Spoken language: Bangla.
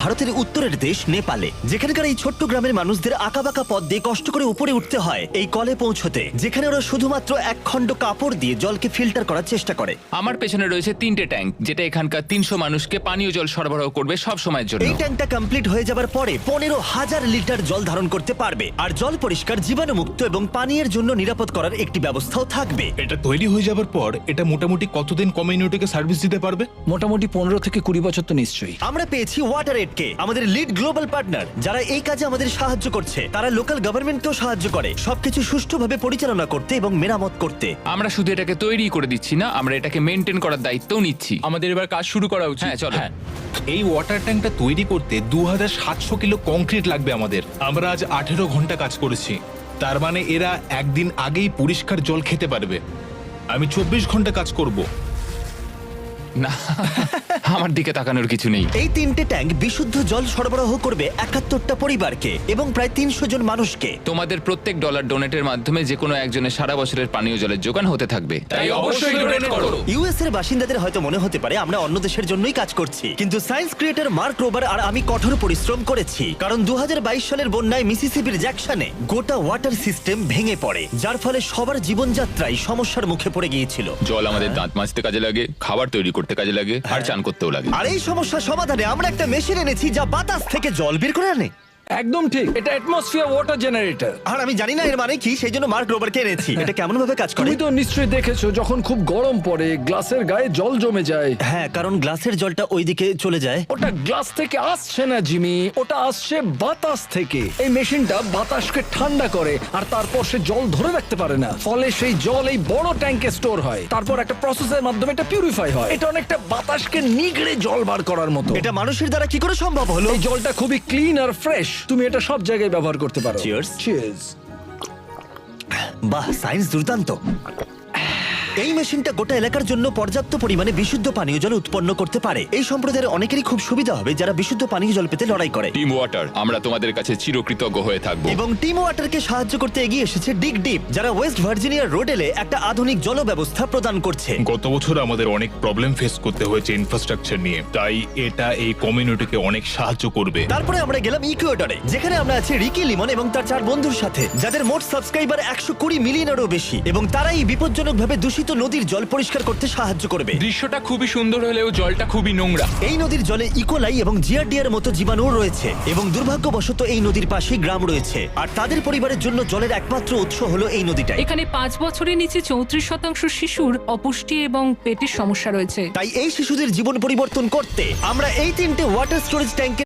ভারতের উত্তরের দেশ নেপালে, যেখানকার এই ছোট্ট গ্রামের মানুষদের আঁকাবাঁকা পথ দিয়ে কষ্ট করে উপরে উঠতে হয় এই কলে পৌঁছতে, যেখানে ওরা শুধুমাত্র এক খণ্ড কাপড় দিয়ে জলকে ফিল্টার করার চেষ্টা করে। আমার পেছনে রয়েছে 3টে ট্যাঙ্ক, যেটা এখানকার 300 মানুষকে পানীয় জল সরবরাহ করবে সব সময়ের জন্য। এই ট্যাঙ্কটা কমপ্লিট হয়ে যাবার পরে 15,000 লিটার জল ধারণ করতে পারবে, আর জল পরিষ্কার, জীবাণুমুক্ত এবং পানীয়ের জন্য নিরাপদ করার একটি ব্যবস্থাও থাকবে। এটা তৈরি হয়ে যাবার পর এটা মোটামুটি কতদিন কমিউনিটিকে সার্ভিস দিতে পারবে? মোটামুটি 15 থেকে 20 বছর তো নিশ্চয়ই। আমরা পেয়েছি ওয়াটার এডকে, আমাদের লিড গ্লোবাল পার্টনার, যারা এই কাজে আমাদের সাহায্য করছে। তারা লোকাল গভর্নমেন্টকেও সাহায্য করে সবকিছু সুষ্ঠুভাবে পরিচালনা করতে এবং মেরামত করতে। আমরা শুধু এটাকে তৈরি করে দিচ্ছি না, আমরা এটাকে মেনটেন করার দায়িত্বও নিচ্ছি। আমাদের এবার কাজ শুরু করা উচিত। হ্যাঁ, চলো। এই ওয়াটার ট্যাঙ্কটা তৈরি করতে 2700 কিলো কংক্রিট লাগবে আমাদের। আমরা আজ 18 ঘন্টা কাজ করেছি, তার মানে এরা একদিন আগেই পরিষ্কার জল খেতে পারবে। আমি 24 ঘন্টা কাজ করব। না, আমার দিকে তাকানোর কিছু নেই। এই 3টে ট্যাঙ্ক বিশুদ্ধ জল সরবরাহ করবে 71টা পরিবারকে এবং প্রায় 300 জন মানুষকে। তোমাদের প্রত্যেক ডলার ডোনেটের মাধ্যমে যে কোনো একজনের সারা বছরের পানীয় জলের যোগান হতে থাকবে। তাই অবশ্যই ডোনেট করো। ইউএস এর বাসিন্দাদের হয়তো মনে হতে পারে আমরা অন্য দেশের জন্যই কাজ করছি, কিন্তু সায়েন্স ক্রিয়েটর মার্ক রোবার আর আমি কঠোর পরিশ্রম করেছি, কারণ 2022 সালের বন্যায় মিসিসিপির জ্যাকসনে গোটা ওয়াটার সিস্টেম ভেঙে পড়ে, যার ফলে সবার জীবনযাত্রায় সমস্যার মুখে পড়ে গিয়েছিল। জল আমাদের দাঁত মাজতে কাজে লাগে, খাবার তৈরি করতে কাজে লাগে, আর চান করতেও লাগে। আর এই সমস্যার সমাধানে আমরা একটা মেশিন এনেছি যা বাতাস থেকে জল বের করে আনে। একদম ঠিক, এটা অ্যাটমসফিয়ার ওয়াটার জেনারেটর। আর আমি জানি না এর মানে কি, সেই জন্য মার্ক রোবারকে এনেছি। এটা কেমন ভাবে কাজ করে? তুমি তো নিশ্চয়ই দেখেছো যখন খুব গরম পড়ে গ্লাসের গায়ে জল জমে যায়। হ্যাঁ, কারণ গ্লাসের জলটা ওইদিকে চলে যায়। ওটা গ্লাস থেকে আসছে না জিমি, ওটা আসছে বাতাস থেকে। এই মেশিনটা বাতাসকে ঠান্ডা করে আর তারপর সে জল ধরে রাখতে পারে না, ফলে সেই জল এই বড় ট্যাঙ্কে স্টোর হয়, তারপর একটা প্রসেসের মাধ্যমে এটা পিউরিফাই হয়। এটা অনেকটা বাতাসকে নিগড়ে জল বার করার মতো। এটা মানুষের দ্বারা কি করে সম্ভব হলো? এই জলটা খুবই ক্লিন আর ফ্রেশ, তুমি এটা সব জায়গায় ব্যবহার করতে পারো। Cheers. চিয়ার্স। বাহ, সায়েন্স দুর্দান্ত। এই মেশিনটা গোটা এলাকার জন্য পর্যাপ্ত পরিমাণে বিশুদ্ধ পানীয় জল উৎপন্ন করতে পারে। এই সম্প্রদায়ের অনেকেরই খুব সুবিধা হবে যারা বিশুদ্ধ পানীয় জল পেতে লড়াই করে। টিম ওয়াটার, আমরা তোমাদের কাছে চিরকৃতজ্ঞ হয়ে থাকবো। এবং টিম ওয়াটারকে সাহায্য করতে এগিয়ে এসেছে ডিগ ডিপ, যারা ওয়েস্ট ভার্জিনিয়ার রোডেলে একটা আধুনিক জল ব্যবস্থা প্রদান করছে। গত বছর আমাদের অনেক প্রবলেম ফেস করতে হয়েছে ইনফ্রাস্ট্রাকচার নিয়ে, তাই এটা এই কমিউনিটিকে অনেক সাহায্য করবে। তারপরে আমরা গেলাম ইকুয়েডরে, যেখানে আমরা আছি রিকি লিমন এবং তার 4 বন্ধুর সাথে, যাদের মোট সাবস্ক্রাইবার 120 মিলিয়নেরও বেশি, এবং তারা এই বিপজ্জনকভাবে দূষিত নদীর জল পরিষ্কার করতে সাহায্য করবে। দৃশ্যটা খুবই সুন্দর হলেও জলটা খুবই নোংরা। এই নদীর জলে ইকোলাই এবং জিয়ারডিয়ার মতো জীবাণু রয়েছে, এবং দুর্ভাগ্যবশত এই নদীর পাশেই গ্রাম রয়েছে, আর তাদের পরিবারের জন্য জলের একমাত্র উৎস হলো এই নদীটাই। এখানে 5 বছরের নিচে 34% শিশুর অপুষ্টি এবং পেটের সমস্যা রয়েছে। তাই এই শিশুদের জীবন পরিবর্তন করতে আমরা এই 3টে ওয়াটার স্টোরেজ ট্যাঙ্কে